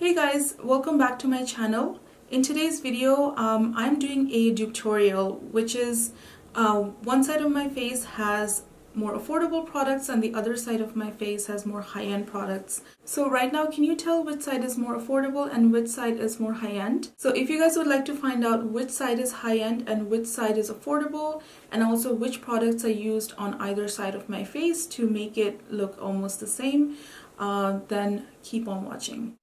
Hey guys, welcome back to my channel. In today's video, I'm doing a dupe tutorial, which is one side of my face has more affordable products and the other side of my face has more high-end products. So right now, can you tell which side is more affordable and which side is more high-end? So if you guys would like to find out which side is high-end and which side is affordable, and also which products are used on either side of my face to make it look almost the same, then keep on watching.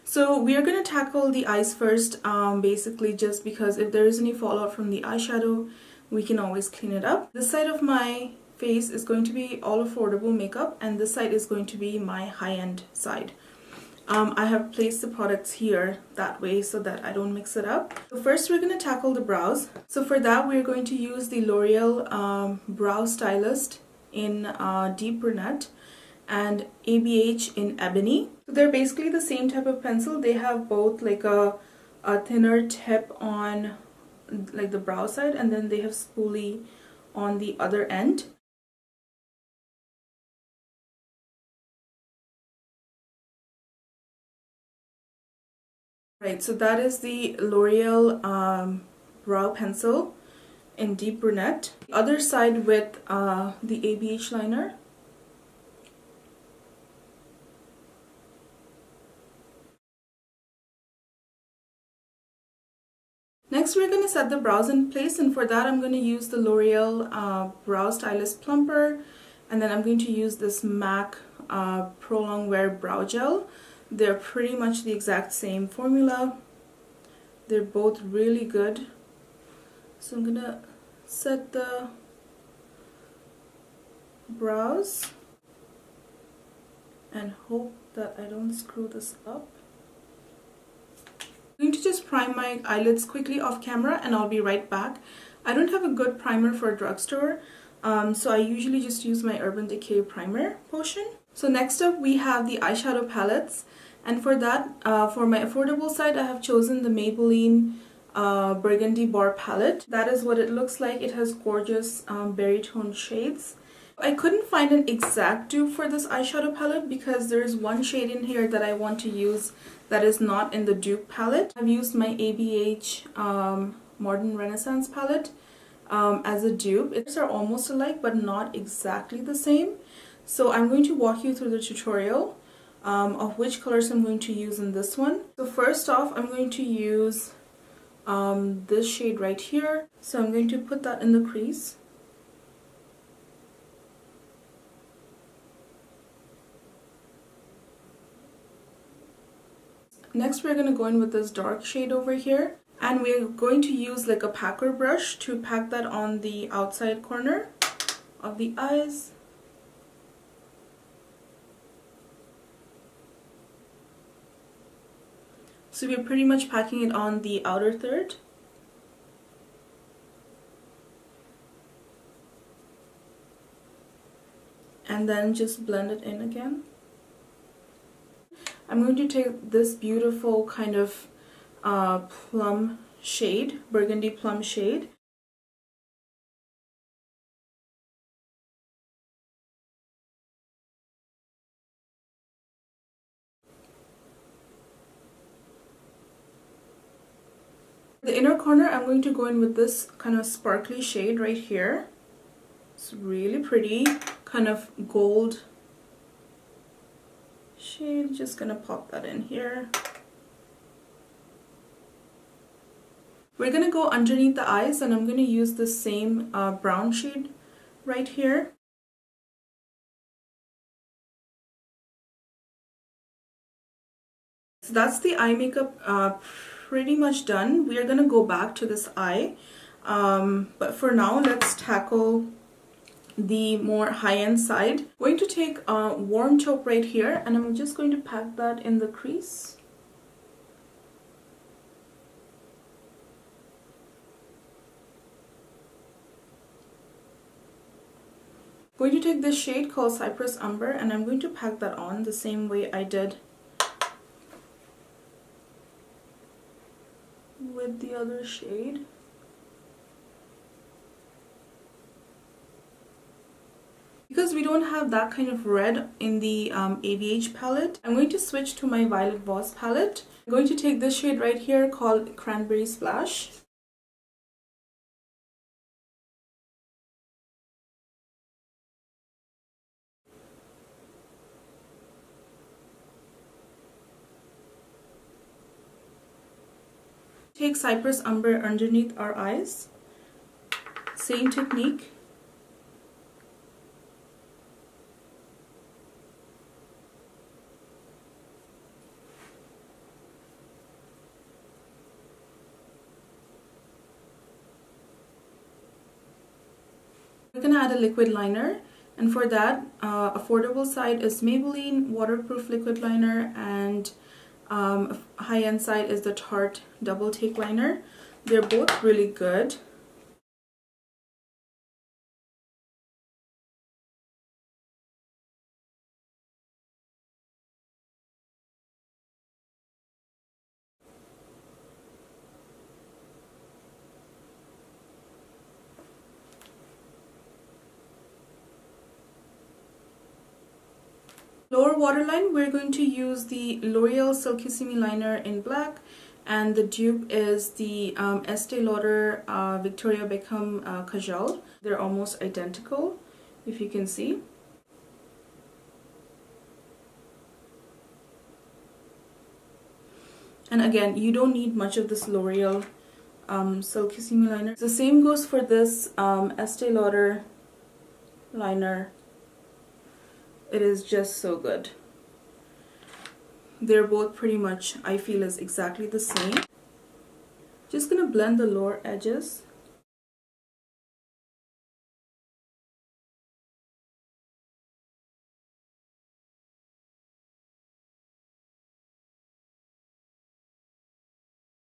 So we are going to tackle the eyes first, basically just because if there is any fallout from the eyeshadow, we can always clean it up. This side of my face is going to be all affordable makeup, and this side is going to be my high-end side. I have placed the products here that way so that I don't mix it up. So first we're going to tackle the brows. So for that we're going to use the Loreal Brow Stylist in Deep Brunette and ABH in Ebony. So they're basically the same type of pencil. They have both like a thinner tip on like the brow side, and then they have spoolie on the other end. Right, so that is the L'Oreal brow pencil in Deep Brunette. The other side with the ABH liner. Next we're going to set the brows in place, and for that I'm going to use the L'Oreal Brow Stylist Plumper, and then I'm going to use this MAC Pro Longwear Brow Gel. They're pretty much the exact same formula. They're both really good. So I'm going to set the brows and hope that I don't screw this up. I'm going to just prime my eyelids quickly off camera and I'll be right back. I don't have a good primer for a drugstore, so I usually just use my Urban Decay primer potion. So next up we have the eyeshadow palettes, and for that, for my affordable side, I have chosen the Maybelline Burgundy bar palette. That is what it looks like. It has gorgeous berry tone shades. I couldn't find an exact dupe for this eyeshadow palette because there is one shade in here that I want to use that is not in the dupe palette. I've used my ABH Modern Renaissance palette as a dupe. It's are almost alike but not exactly the same. So I'm going to walk you through the tutorial of which colors I'm going to use in this one. So first off, I'm going to use this shade right here. So I'm going to put that in the crease. Next we're going to go in with this dark shade over here, and we're going to use like a packer brush to pack that on the outside corner of the eyes. So we're pretty much packing it on the outer third. And then just blend it in again. I'm going to take this beautiful kind of plum shade, burgundy plum shade. The inner corner, I'm going to go in with this kind of sparkly shade right here. It's really pretty, kind of gold shade. Just gonna pop that in here. We're gonna go underneath the eyes, and I'm gonna use the same brown shade right here. So that's the eye makeup pretty much done. We are gonna go back to this eye, but for now let's tackle the more high-end side. I'm going to take a warm taupe right here, and I'm just going to pack that in the crease. I'm going to take this shade called Cypress Umber, and I'm going to pack that on the same way I did with the other shade. Because we don't have that kind of red in the ABH palette, I'm going to switch to my Violet Voss palette. I'm going to take this shade right here called Cranberry Splash. Take Cypress Umber underneath our eyes. Same technique. We're going to add a liquid liner, and for that, affordable side is Maybelline waterproof liquid liner, and high-end side is the Tarte double take liner. They're both really good. Lower waterline, we're going to use the L'Oreal Silkissime liner in black, and the dupe is the Estee Lauder Victoria Beckham Kajal. They're almost identical, if you can see. And again, you don't need much of this L'Oreal Silkissime liner. The same goes for this Estee Lauder liner. It is just so good. They're both pretty much, I feel, is exactly the same. Just gonna blend the lower edges.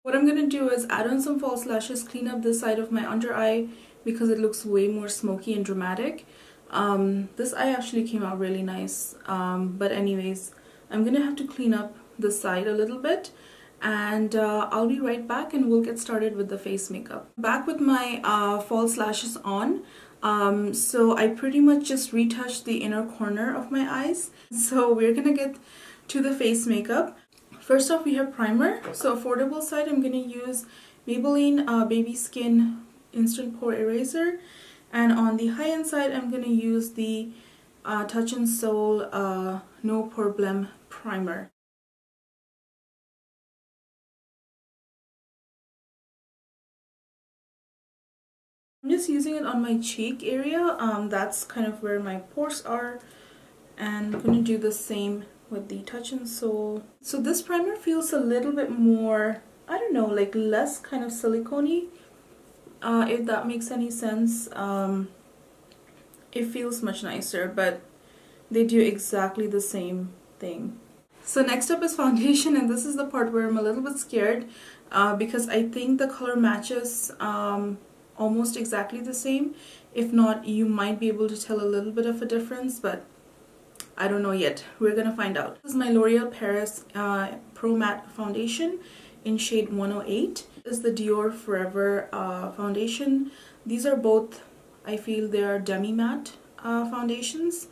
What I'm gonna do is add on some false lashes, clean up this side of my under eye because it looks way more smoky and dramatic. This eye actually came out really nice, but anyways, I'm gonna have to clean up the side a little bit, and I'll be right back and we'll get started with the face makeup. Back with my false lashes on. So I pretty much just retouched the inner corner of my eyes. So we're gonna get to the face makeup. First off, we have primer. So affordable side, I'm gonna use Maybelline Baby Skin Instant Pore Eraser. And on the high-end side, I'm going to use the Touch in Sol No Problem Primer. I'm just using it on my cheek area. That's kind of where my pores are. And I'm going to do the same with the Touch in Sol. So this primer feels a little bit more, I don't know, like less kind of silicone-y. If that makes any sense. It feels much nicer, but they do exactly the same thing. So next up is foundation, and this is the part where I'm a little bit scared because I think the color matches almost exactly the same. If not, you might be able to tell a little bit of a difference, but I don't know yet. We're gonna find out. This is my L'Oreal Paris Pro Matte Foundation in shade 108. This is the Dior Forever foundation. These are both, I feel, they are demi matte foundations.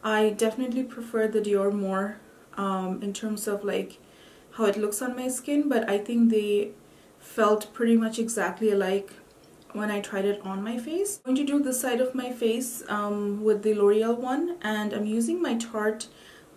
I definitely prefer the Dior more in terms of like how it looks on my skin, but I think they felt pretty much exactly alike when I tried it on my face. I'm going to do this side of my face with the L'Oreal one, and I'm using my Tarte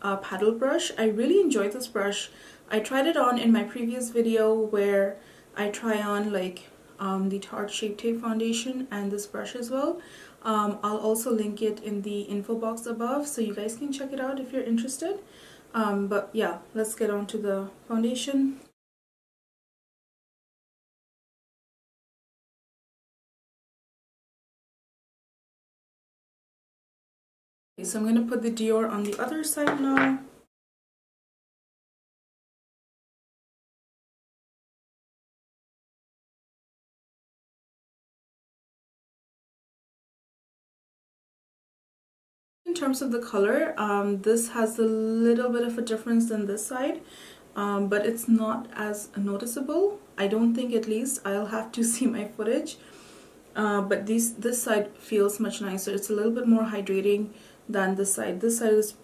paddle brush. I really enjoy this brush. I tried it on in my previous video where I try on like the Tarte Shape Tape foundation and this brush as well. I'll also link it in the info box above so you guys can check it out if you're interested. But yeah, let's get on to the foundation. Okay, so I'm going to put the Dior on the other side now. In terms of the color, this has a little bit of a difference than this side, but it's not as noticeable. I don't think, at least. I'll have to see my footage. But this side feels much nicer. It's a little bit more hydrating than this side. This side is,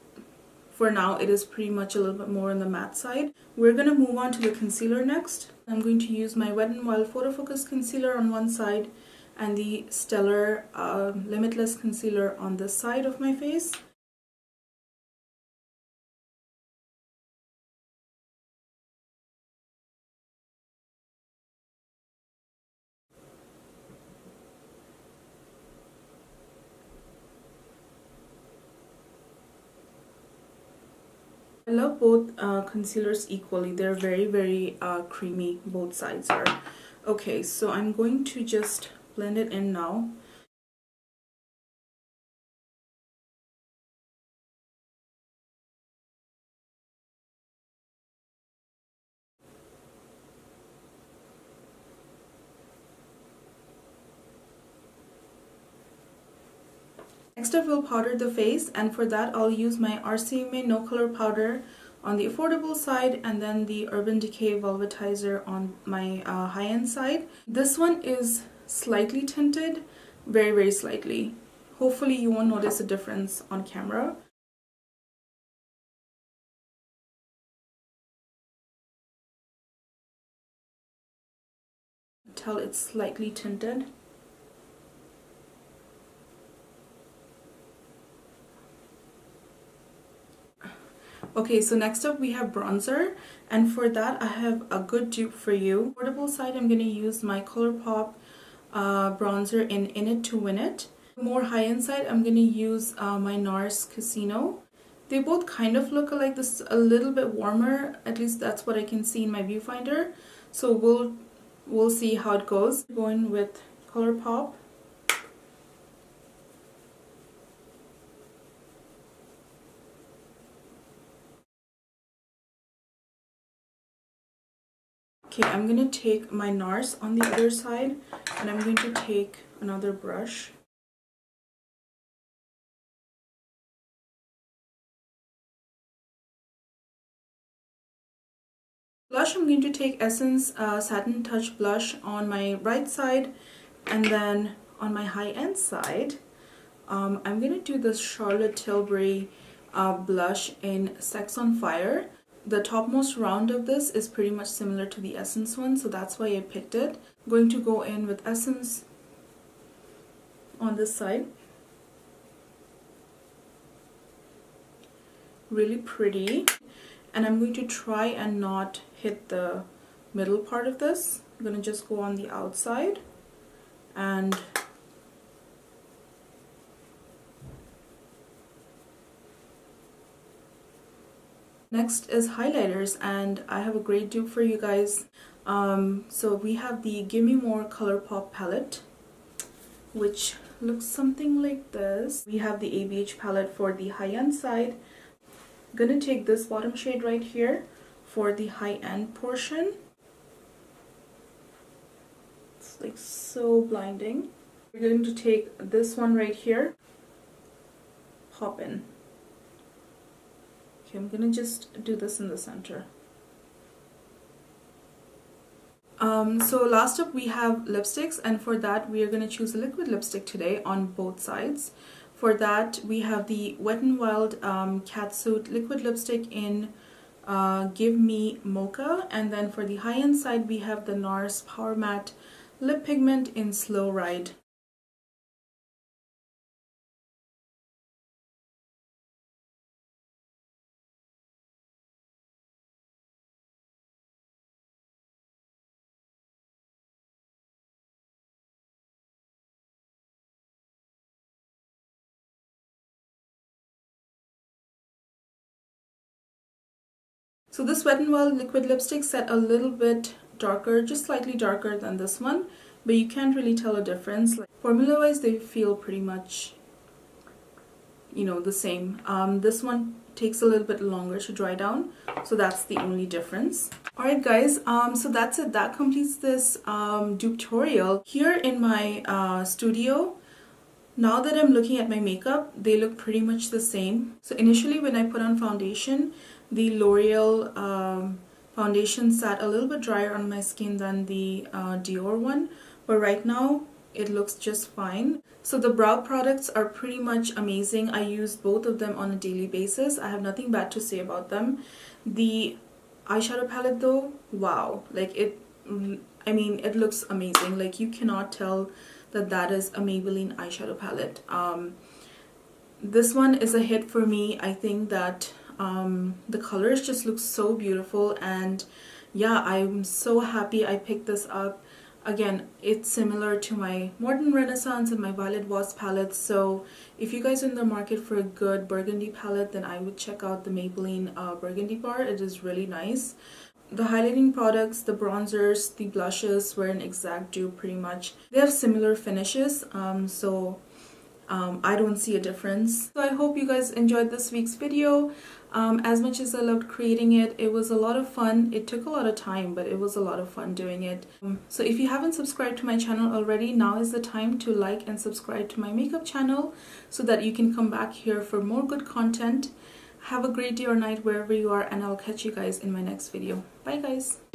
for now, it is pretty much a little bit more on the matte side. We're going to move on to the concealer next. I'm going to use my WetnWild Photofocus concealer on one side and the Stellar Limitless concealer on this side of my face. I love both concealers equally. They're very creamy, both sides are. Okay, so I'm going to just blend it in now. Next up, we'll powder the face, and for that I'll use my RCMA No Color Powder on the affordable side and then the Urban Decay Velvetizer on my high-end side. This one is slightly tinted, very slightly. Hopefully you won't notice a difference on camera. Tell it's slightly tinted. Okay, so next up we have bronzer, and for that I have a good dupe for you. Affordable side, I'm going to use my Colourpop bronzer in It to Win It. More high-end side, I'm going to use my NARS Casino. They both kind of look alike. This is a little bit warmer, at least that's what I can see in my viewfinder. So we'll see how it goes. Going with Colourpop. Okay, I'm going to take my NARS on the other side, and I'm going to take another brush. Blush, I'm going to take Essence Satin Touch Blush on my right side, and then on my high-end side, I'm going to do this Charlotte Tilbury blush in Sex on Fire. The topmost round of this is pretty much similar to the Essence one, so that's why I picked it. I'm going to go in with Essence on this side. Really pretty. And I'm going to try and not hit the middle part of this. I'm going to just go on the outside and next is highlighters, and I have a great dupe for you guys. So we have the Gimme More Colourpop palette, which looks something like this. We have the ABH palette for the high-end side. I'm gonna take this bottom shade right here for the high-end portion. It's like so blinding. We're going to take this one right here, Pop In. Okay, I'm gonna just do this in the center. So last up we have lipsticks, and for that we are going to choose a liquid lipstick today on both sides. For that we have the WetnWild Catsuit liquid lipstick in Give Me Mocha, and then for the high-end side we have the NARS Power Matte Lip Pigment in Slow Ride. So this WetnWild liquid lipstick set a little bit darker, just slightly darker than this one, but you can't really tell a difference. Like, formula wise they feel pretty much, you know, the same. This one takes a little bit longer to dry down, so that's the only difference. Alright guys, so that's it. That completes this dupe tutorial. Here in my studio, now that I'm looking at my makeup, they look pretty much the same. So initially when I put on foundation, the L'Oreal foundation sat a little bit drier on my skin than the Dior one, but right now it looks just fine. So the brow products are pretty much amazing. I use both of them on a daily basis. I have nothing bad to say about them. The eyeshadow palette though, wow, like it, I mean, it looks amazing. Like you cannot tell that that is a Maybelline eyeshadow palette. This one is a hit for me. I think that the colors just look so beautiful, and yeah, I'm so happy I picked this up. Again, it's similar to my Modern Renaissance and my Violet Voss palettes, so if you guys are in the market for a good burgundy palette, then I would check out the Maybelline Burgundy bar. It is really nice. The highlighting products, the bronzers, the blushes were an exact dupe pretty much. They have similar finishes, so I don't see a difference. So I hope you guys enjoyed this week's video. As much as I loved creating it, it was a lot of fun. It took a lot of time, but it was a lot of fun doing it. So if you haven't subscribed to my channel already, now is the time to like and subscribe to my makeup channel so that you can come back here for more good content. Have a great day or night wherever you are, and I'll catch you guys in my next video. Bye guys!